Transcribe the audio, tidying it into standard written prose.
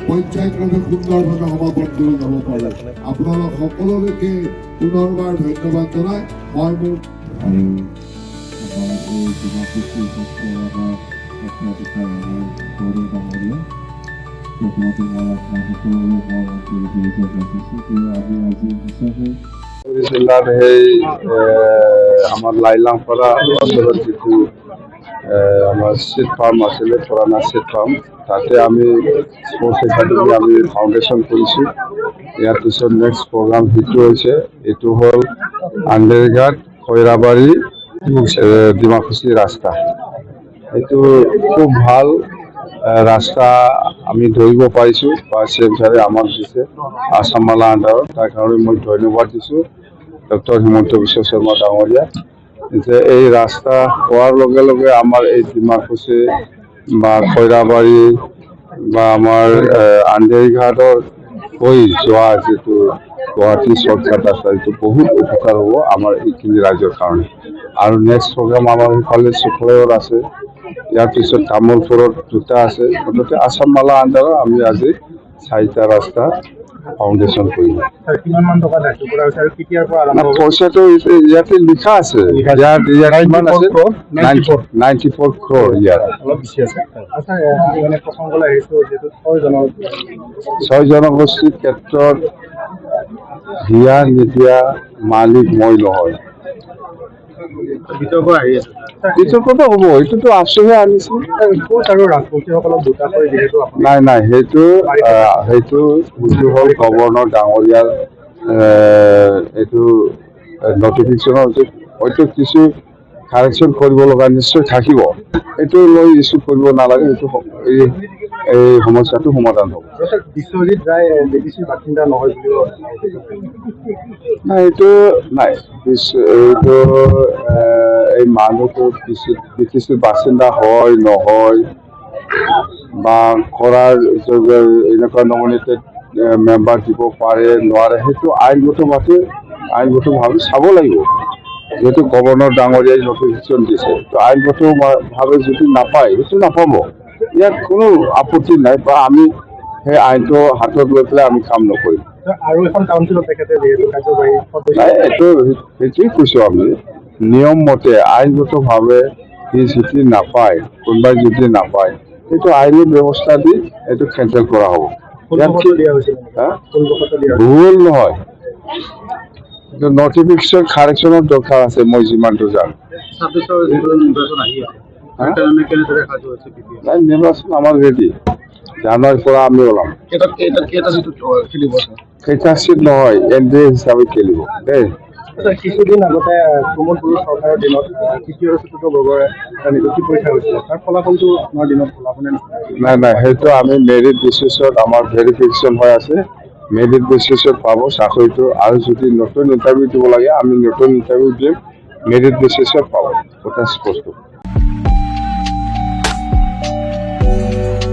পঞ্চায়তভাৱে সুন্দৰভাৱে সমাপন কৰি যাব পাৰে। আপোনালোক সকলোকে পুনৰবাৰ ধন্যবাদ জনাই মই মোৰ জিলাৰ সেই আমাৰ লাইলামপাৰা অঞ্চলত যিটো আমাৰ চিট ফাৰ্ম আছিলে পুৰণা চিট ফাৰ্ম তাতে আমি স্পৰ্টছ একাডেমি আমি ফাউণ্ডেশ্যন কৰিছোঁ। ইয়াৰ পিছত নেক্সট প্ৰগ্ৰাম যিটো হৈছে এইটো হ'ল আন্দেৰঘাট খৈৰাবাৰী ডিমাকুছী ৰাস্তা। এইটো খুব ভাল ৰাস্তা আমি ধৰিব পাৰিছোঁ বা চেঞ্চাৰে আমাক দিছে আছাম মালা আণ্ডাৰত। তাৰ কাৰণে মই ধন্যবাদ দিছোঁ ডক্টৰ হিমন্ত বিশ্ব শৰ্মা ডাঙৰীয়া যে এই ৰাস্তা হোৱাৰ লগে লগে আমাৰ এই ডিমাকুছী বা খৈৰাবাৰী বা আমাৰ আন্দেৰঘাটৰ হৈ যোৱা যিটো গুৱাহাটী শ্বৰ্টকাট ৰাস্তা এইটো বহুত উপকাৰ হ'ব আমাৰ এইখিনি ৰাজ্যৰ কাৰণে। আৰু নেক্সট প্ৰগ্ৰাম আমাৰ সেইফালে সুখৰায়ত আছে, ইয়াৰ পিছত তামোলপুৰত দুটা আছে। মুঠতে আছাম মালা আণ্ডাৰত আমি আজি 4টা ৰাস্তা ফাউণ্ডেশ্যন কৰিম। পইচাটো ইয়াতে লিখা আছে, ইয়াত কিমান আছে 94 crore ইয়াত। 6 জনগোষ্ঠীৰ ক্ষেত্ৰত দিয়া নিদিয়া মালিক মই নহয়। বিতৰ্কটো হ'ব, এইটোতো আছুহে আনিছে। নাই নাই সেইটো যিটো হ'ল গভৰ্ণৰ ডাঙৰীয়াৰ এইটো নটিফিকেশ্যনৰ হয়তো কিছু কাৰেকশ্যন কৰিব লগা নিশ্চয় থাকিব। এইটো লৈ ইছ্যু কৰিব নালাগে, এইটো এই সমস্যাটো সমাধান হ'ব। বিশ্বজিৎ ৰায় বিটিচিৰ বাসিন্দা নহয় বুলিও নাই এইটো নাই এইটো এই মানুহটো বিটিচিৰ বাসিন্দা হয় নহয় বা কৰাৰ এনেকুৱা নমিনেটেড মেম্বাৰ দিব পাৰে নোৱাৰে সেইটো আইনগতভাৱে চাব লাগিব। যিহেতু গভৰ্ণৰ ডাঙৰীয়াই নটিফিকেশ্যন দিছে, তো আইনগতভাৱে যদি নাপায় সেইটো নাপাব। ইয়াত কোনো আপত্তি নাই বা আমি সেই আইনটো হাতত লৈ পেলাই আমি কাম নকৰিম। আৰু এখন কাউন্সিলত তেখেতে সেইটোৱে কৈছোঁ আমি নিয়ম মতে আইনগতভাৱে সি যদি নাপায়, কোনোবাই যদি নাপায় সেইটো আইনী ব্যৱস্থা দি এইটো কেঞ্চেল কৰা হ'ব। ভুল নহয়, নটিফিকেশ্যন কাৰেকশ্যনৰ দৰকাৰ আছে মই যিমানটো জানো। নিৰ্বাচন আমাৰ ৰেডি, জানুৱাৰীৰ পৰা আমি ওলাম। কেইটা চিট নহয় NDA হিচাপে খেলিব দেই। কিছুদিন আগতে প্ৰমোদ বড়ো চৰকাৰৰ দিনত তৃতীয় আৰু চতুৰ্থ বৰ্গৰ নিযুক্তি পৰীক্ষা হৈছিলে, তাৰ ফলাফলটো আপোনাৰ দিনত ওলাবনে? নাই সেইটো আমি মেৰিট বেচিছত আমাৰ ভেৰিফিকেশ্যন হৈ আছে। মেৰিট বেচিছত পাব চাকৰিটো, আৰু যদি নতুন ইণ্টাৰভিউ দিব লাগে আমি নতুন ইণ্টাৰভিউ দিম, মেৰিট বেচিছত পাব। কথা স্পষ্ট।